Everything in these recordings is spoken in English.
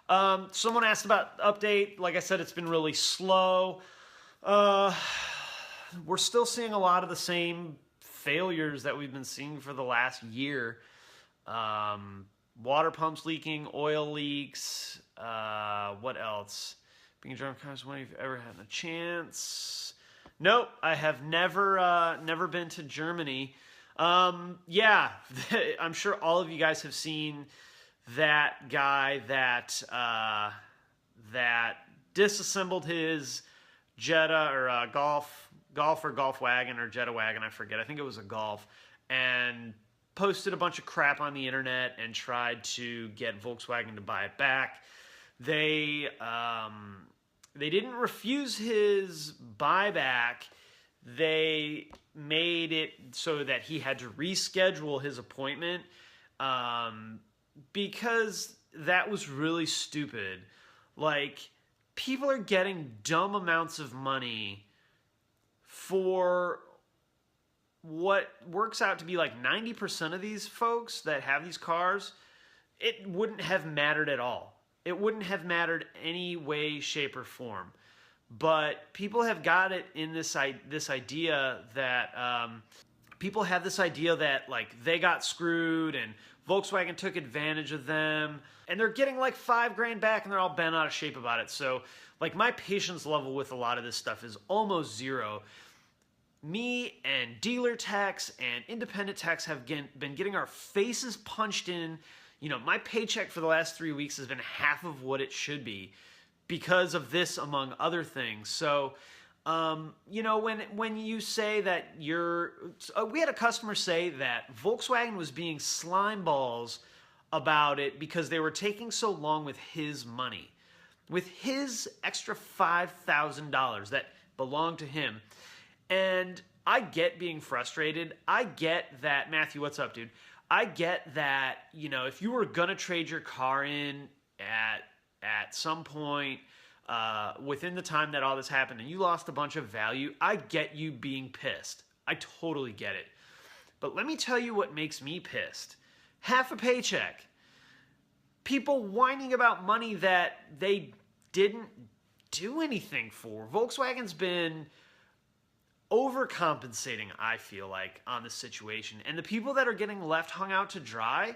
Someone asked about the update. Like I said, it's been really slow. Uh, we're still seeing a lot of the same failures that we've been seeing for the last year. Water pumps leaking, oil leaks. What else? Being drunk cars when you've ever had a chance. Nope, I have never been to Germany. Yeah, I'm sure all of you guys have seen that guy that that disassembled his Jetta or Golf or Golf wagon or Jetta wagon, I forget. I think it was a Golf, and posted a bunch of crap on the internet and tried to get Volkswagen to buy it back. They didn't refuse his buyback. They made it so that he had to reschedule his appointment because that was really stupid. Like, people are getting dumb amounts of money for what works out to be like 90% of these folks that have these cars. It wouldn't have mattered at all. It wouldn't have mattered any way, shape, or form. But people have got it in this idea that people have this idea that like they got screwed and Volkswagen took advantage of them, and they're getting like $5,000 back, and they're all bent out of shape about it. So like my patience level with a lot of this stuff is almost zero. Me and dealer techs and independent techs have been getting our faces punched in. You know, my paycheck for the last 3 weeks has been half of what it should be because of this, among other things. So, you know, when you say that we had a customer say that Volkswagen was being slime balls about it because they were taking so long with his money, with his extra $5,000 that belonged to him. And I get being frustrated. I get that, Matthew, what's up, dude? I get that, you know, if you were going to trade your car in at some point within the time that all this happened and you lost a bunch of value, I get you being pissed. I totally get it. But let me tell you what makes me pissed. Half a paycheck. People whining about money that they didn't do anything for. Volkswagen's been overcompensating, I feel like, on this situation. And the people that are getting left hung out to dry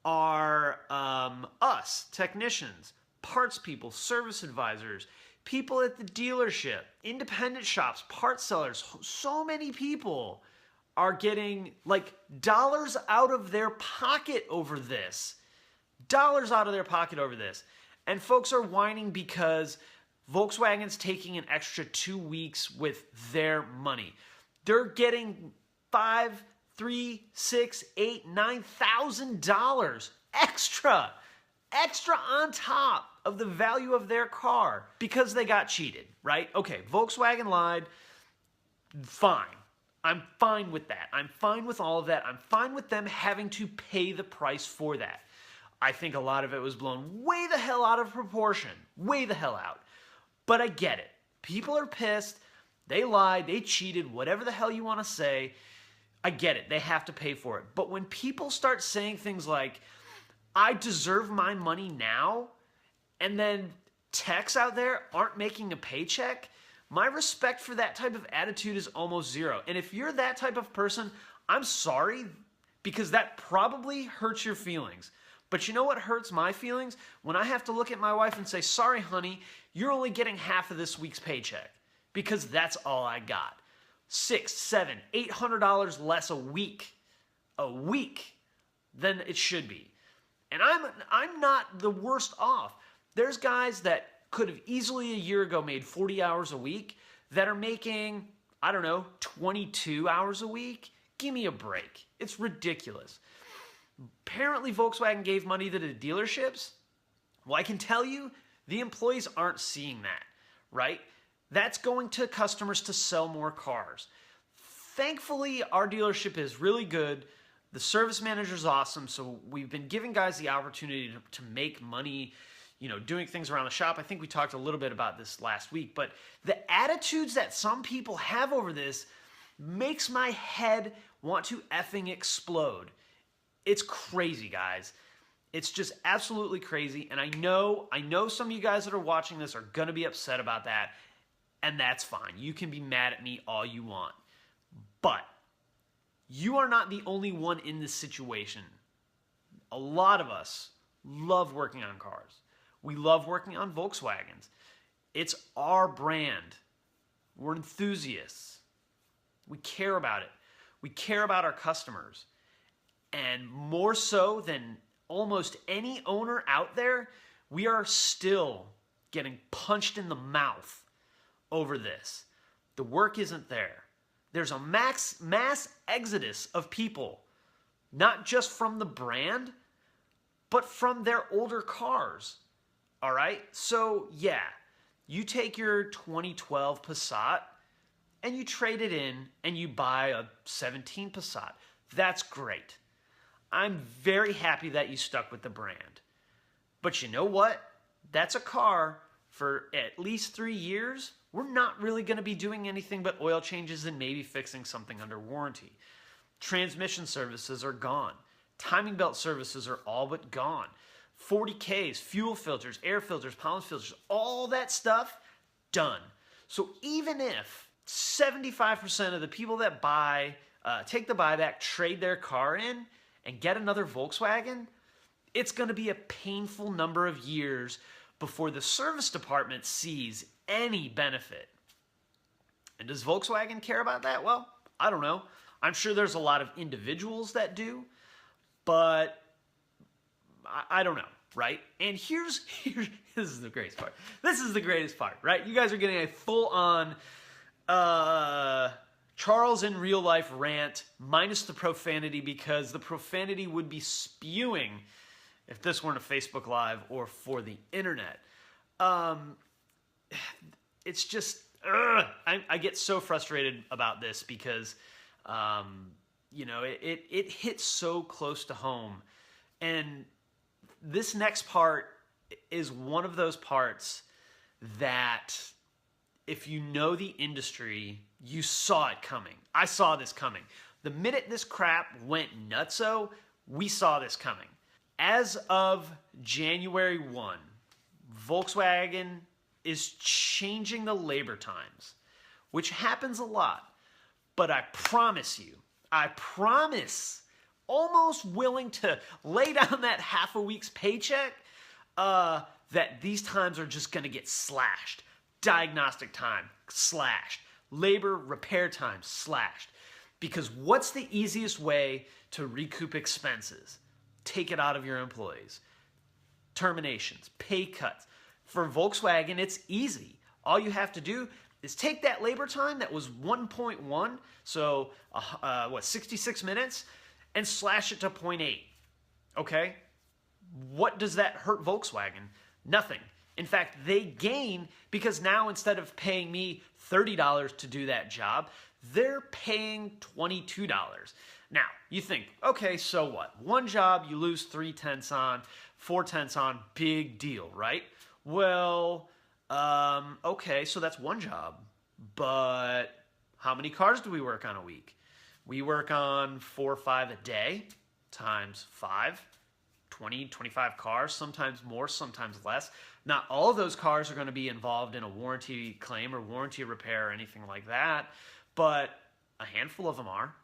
are us, technicians, parts people, service advisors, people at the dealership, independent shops, part sellers. So many people are getting like dollars out of their pocket over this. Dollars out of their pocket over this. And folks are whining because Volkswagen's taking an extra 2 weeks with their money. They're getting $5,000, $3,000, $6,000, $8,000, $9,000 extra on top of the value of their car because they got cheated, right? Okay, Volkswagen lied. Fine. I'm fine with that. I'm fine with all of that. I'm fine with them having to pay the price for that. I think a lot of it was blown way the hell out of proportion. Way the hell out. But I get it. People are pissed. They lied. They cheated. Whatever the hell you want to say. I get it. They have to pay for it. But when people start saying things like, I deserve my money now, and then techs out there aren't making a paycheck, my respect for that type of attitude is almost zero. And if you're that type of person, I'm sorry, because that probably hurts your feelings. But you know what hurts my feelings? When I have to look at my wife and say, sorry, honey, you're only getting half of this week's paycheck because that's all I got. $600, $700, $800 less a week than it should be. And I'm not the worst off. There's guys that could have easily a year ago made 40 hours a week that are making, I don't know, 22 hours a week. Give me a break. It's ridiculous. Apparently Volkswagen gave money to the dealerships. Well, I can tell you, the employees aren't seeing that, right? That's going to customers to sell more cars. Thankfully, our dealership is really good. The service manager's awesome, so we've been giving guys the opportunity to make money, you know, doing things around the shop. I think we talked a little bit about this last week, but the attitudes that some people have over this makes my head want to effing explode. It's crazy, guys. It's just absolutely crazy, and I know some of you guys that are watching this are going to be upset about that, and that's fine. You can be mad at me all you want. But you are not the only one in this situation. A lot of us love working on cars. We love working on Volkswagens. It's our brand. We're enthusiasts. We care about it. We care about our customers. And more so than almost any owner out there, we are still getting punched in the mouth over this. The work isn't there. There's a mass exodus of people, not just from the brand, but from their older cars. All right? So, yeah, you take your 2012 Passat and you trade it in and you buy a 17 Passat. That's great. I'm very happy that you stuck with the brand. But you know what? That's a car for at least 3 years. We're not really going to be doing anything but oil changes and maybe fixing something under warranty. Transmission services are gone. Timing belt services are all but gone. 40Ks, fuel filters, air filters, pollen filters, all that stuff, done. So even if 75% of the people that buy, take the buyback, trade their car in, and get another Volkswagen, it's going to be a painful number of years before the service department sees any benefit. And does Volkswagen care about that? Well, I don't know. I'm sure there's a lot of individuals that do, but I don't know, right? And here's this is the greatest part. This is the greatest part, right? You guys are getting a full-on Charles in real life rant minus the profanity, because the profanity would be spewing if this weren't a Facebook Live or for the internet. It's just, I get so frustrated about this because, you know, it hits so close to home. And this next part is one of those parts that, if you know the industry, you saw it coming. I saw this coming. The minute this crap went nutso, we saw this coming. As of January 1, Volkswagen is changing the labor times, which happens a lot. But I promise you, almost willing to lay down that half a week's paycheck, that these times are just going to get slashed. Diagnostic time, slashed. Labor repair time, slashed. Because what's the easiest way to recoup expenses? Take it out of your employees. Terminations, pay cuts. For Volkswagen, it's easy. All you have to do is take that labor time that was 1.1, so 66 minutes, and slash it to 0.8. Okay? What does that hurt Volkswagen? Nothing. In fact, they gain, because now instead of paying me $30 to do that job, they're paying $22. Now, you think, okay, so what? One job, you lose 3/10 on, 4/10 on, big deal, right? Well, okay, so that's one job. But how many cars do we work on a week? We work on 4 or 5 a day times 5. 20, 25 cars, sometimes more, sometimes less. Not all of those cars are going to be involved in a warranty claim or warranty repair or anything like that, but a handful of them are.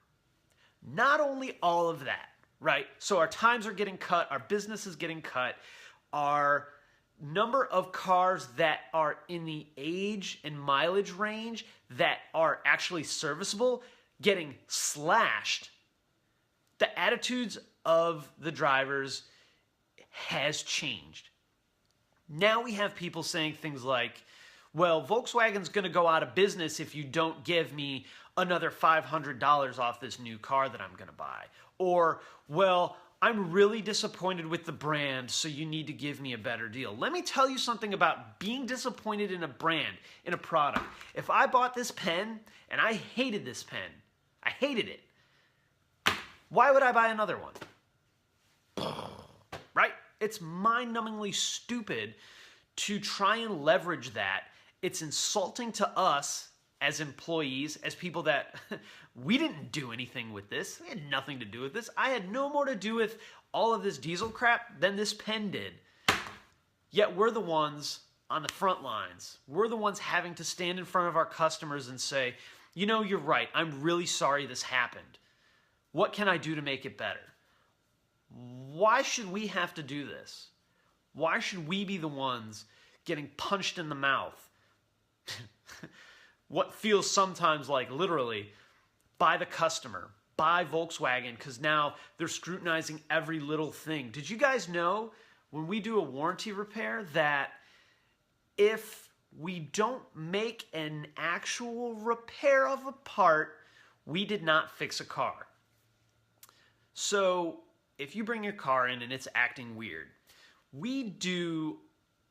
Not only all of that, right? So our times are getting cut, our business is getting cut, our number of cars that are in the age and mileage range that are actually serviceable getting slashed. The attitudes of the drivers has changed. Now we have people saying things like, well, Volkswagen's going to go out of business if you don't give me another $500 off this new car that I'm going to buy. Or, well, I'm really disappointed with the brand, so you need to give me a better deal. Let me tell you something about being disappointed in a brand, in a product. If I bought this pen and I hated this pen, I hated it, why would I buy another one? Right? It's mind-numbingly stupid to try and leverage that. It's insulting to us as employees, as people that we didn't do anything with this. We had nothing to do with this. I had no more to do with all of this diesel crap than this pen did. Yet we're the ones on the front lines. We're the ones having to stand in front of our customers and say, you know, you're right. I'm really sorry this happened. What can I do to make it better? Why should we have to do this? Why should we be the ones getting punched in the mouth? What feels sometimes like literally by the customer, by Volkswagen, because now they're scrutinizing every little thing. Did you guys know when we do a warranty repair that if we don't make an actual repair of a part, we did not fix a car? So if you bring your car in and it's acting weird, we do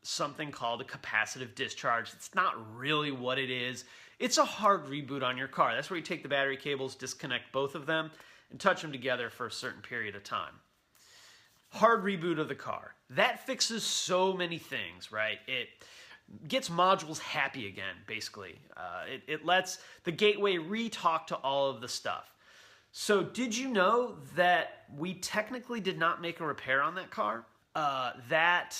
something called a capacitive discharge. It's not really what it is. It's a hard reboot on your car. That's where you take the battery cables, disconnect both of them, and touch them together for a certain period of time. Hard reboot of the car. That fixes so many things, right? It gets modules happy again, basically. It lets the gateway re-talk to all of the stuff. So did you know that we technically did not make a repair on that car? That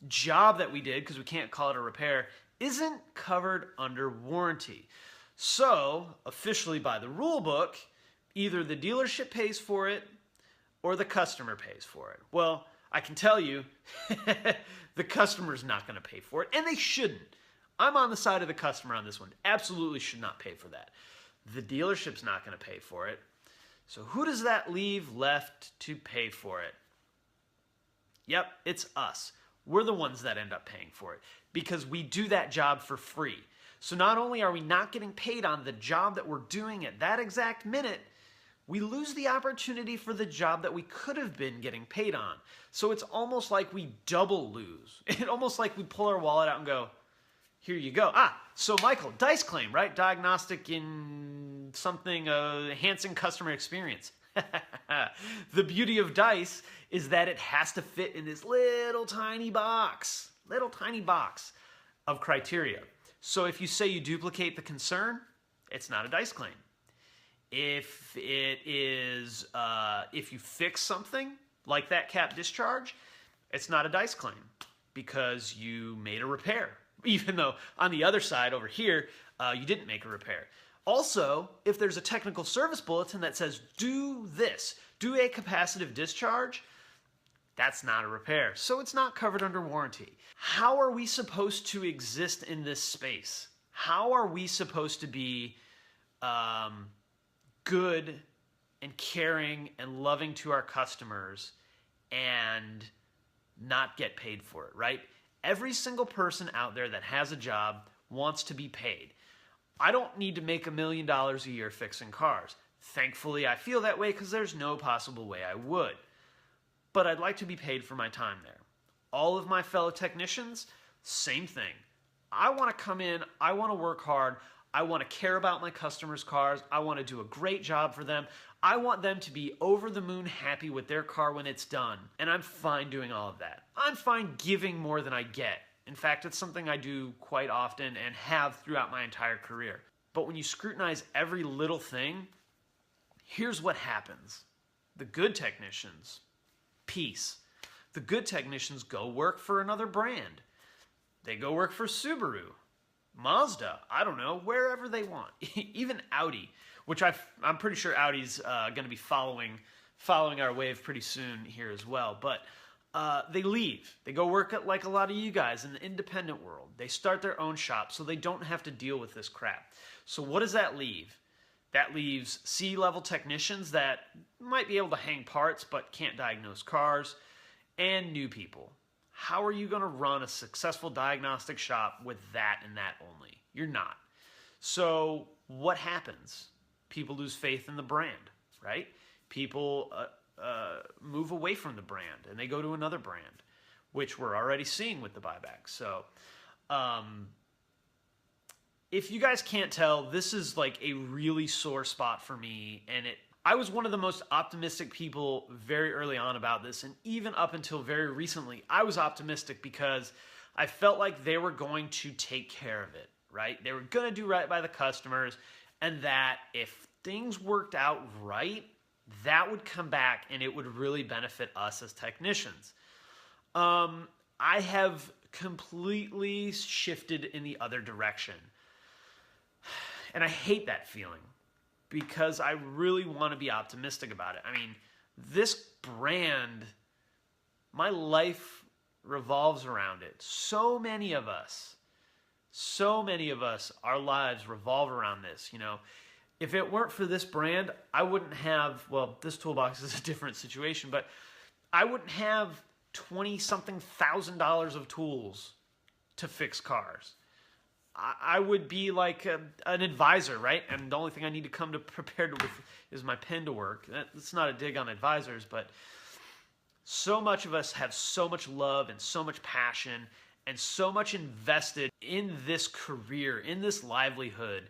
job that we did, because we can't call it a repair, isn't covered under warranty. So, officially by the rule book, either the dealership pays for it or the customer pays for it. Well, I can tell you, the customer's not going to pay for it, and they shouldn't. I'm on the side of the customer on this one. Absolutely should not pay for that. The dealership's not going to pay for it. So who does that leave left to pay for it? Yep, it's us. We're the ones that end up paying for it because we do that job for free. So not only are we not getting paid on the job that we're doing at that exact minute, we lose the opportunity for the job that we could have been getting paid on. So it's almost like we double lose. It's almost like we pull our wallet out and go, here you go. So Michael, DICE claim, right? Diagnostic in something, enhancing customer experience. The beauty of DICE is that it has to fit in this little tiny box of criteria. So if you say you duplicate the concern, it's not a DICE claim. If it is, if you fix something like that cap discharge, it's not a DICE claim because you made a repair. Even though on the other side over here, you didn't make a repair. Also, if there's a technical service bulletin that says, do this, do a capacitive discharge, that's not a repair. So it's not covered under warranty. How are we supposed to exist in this space? How are we supposed to be good and caring and loving to our customers and not get paid for it, right? Every single person out there that has a job wants to be paid. I don't need to make $1 million a year fixing cars. Thankfully, I feel that way because there's no possible way I would. But I'd like to be paid for my time there. All of my fellow technicians, same thing. I want to come in, I want to work hard, I want to care about my customers' cars, I want to do a great job for them, I want them to be over the moon happy with their car when it's done, and I'm fine doing all of that. I'm fine giving more than I get. In fact, it's something I do quite often and have throughout my entire career. But when you scrutinize every little thing, here's what happens. The good technicians, peace. The good technicians go work for another brand. They go work for Subaru, Mazda, I don't know, wherever they want. Even Audi, which I'm pretty sure Audi's going to be following our wave pretty soon here as well. But they leave. They go work at, like a lot of you guys, in the independent world. They start their own shop so they don't have to deal with this crap. So what does that leave? That leaves C-level technicians that might be able to hang parts but can't diagnose cars, and new people. How are you going to run a successful diagnostic shop with that and that only? You're not. So what happens? People lose faith in the brand, right? People move away from the brand and they go to another brand, which we're already seeing with the buyback. So if you guys can't tell, this is like a really sore spot for me, and I was one of the most optimistic people very early on about this, and even up until very recently, I was optimistic because I felt like they were going to take care of it, right? They were going to do right by the customers, and that if things worked out right, that would come back and it would really benefit us as technicians. I have completely shifted in the other direction. And I hate that feeling because I really want to be optimistic about it. I mean, this brand, my life revolves around it. So many of us, our lives revolve around this. You know, if it weren't for this brand, I wouldn't have, well, this toolbox is a different situation, but I wouldn't have $20-something thousand of tools to fix cars. I would be like an advisor, right? And the only thing I need to come to prepared with is my pen to work. That's not a dig on advisors, but so much of us have so much love and so much passion and so much invested in this career, in this livelihood,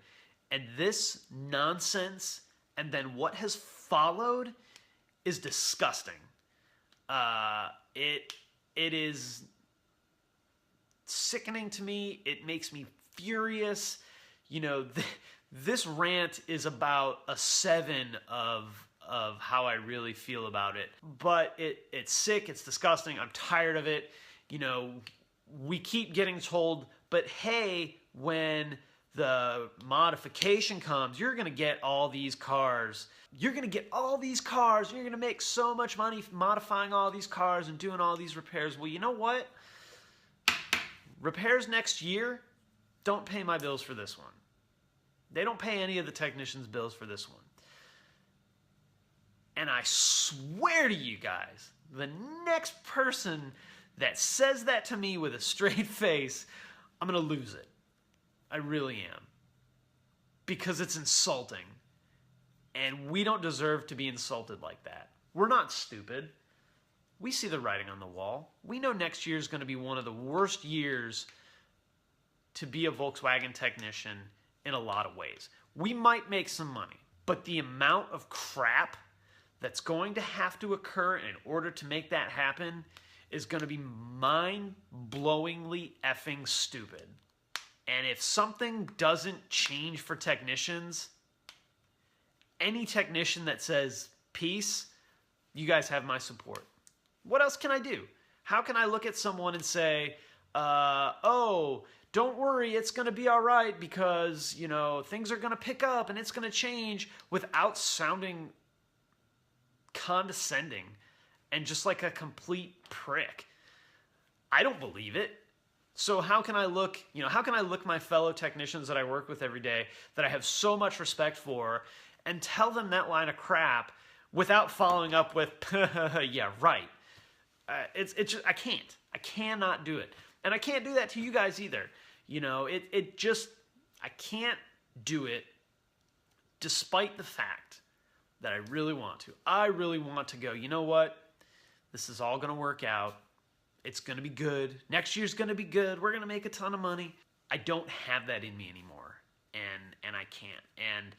and this nonsense, and then what has followed is disgusting. It is sickening to me. It makes me furious. You know, this rant is about a 7 of how I really feel about it. But it's sick. It's disgusting. I'm tired of it. You know, we keep getting told, but hey, when the modification comes, you're going to get all these cars. You're going to get all these cars. And you're going to make so much money modifying all these cars and doing all these repairs. Well, you know what? Repairs next year don't pay my bills for this one. They don't pay any of the technicians' bills for this one. And I swear to you guys, the next person that says that to me with a straight face, I'm going to lose it. I really am. Because it's insulting. And we don't deserve to be insulted like that. We're not stupid. We see the writing on the wall. We know next year is going to be one of the worst years to be a Volkswagen technician in a lot of ways. We might make some money, but the amount of crap that's going to have to occur in order to make that happen is going to be mind-blowingly effing stupid. And if something doesn't change for technicians, any technician that says peace, you guys have my support. What else can I do? How can I look at someone and say, oh, don't worry, it's going to be all right because, you know, things are going to pick up and it's going to change, without sounding condescending and just like a complete prick? I don't believe it. So how can I look, you know, how can I look my fellow technicians that I work with every day that I have so much respect for and tell them that line of crap without following up with, yeah, right. It's just, I cannot do it. And I can't do that to you guys either. You know, I can't do it despite the fact that I really want to. I really want to go, you know what? This is all going to work out. It's going to be good. Next year's going to be good. We're going to make a ton of money. I don't have that in me anymore. And I can't. And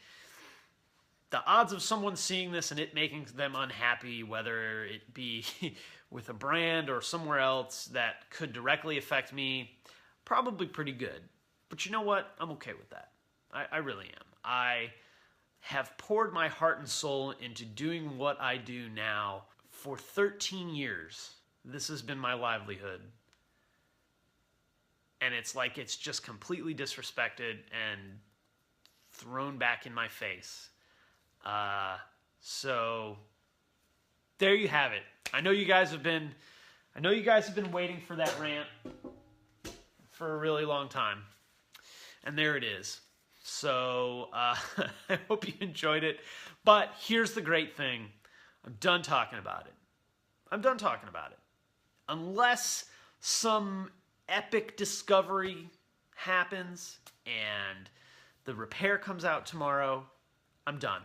the odds of someone seeing this and it making them unhappy, whether it be with a brand or somewhere else that could directly affect me, probably pretty good. But you know what? I'm okay with that. I really am. I have poured my heart and soul into doing what I do now for 13 years. This has been my livelihood. And it's like it's just completely disrespected and thrown back in my face. So there you have it. I know you guys have been waiting for that rant for a really long time. And there it is. So I hope you enjoyed it. But here's the great thing. I'm done talking about it. I'm done talking about it. Unless some epic discovery happens and the repair comes out tomorrow, I'm done.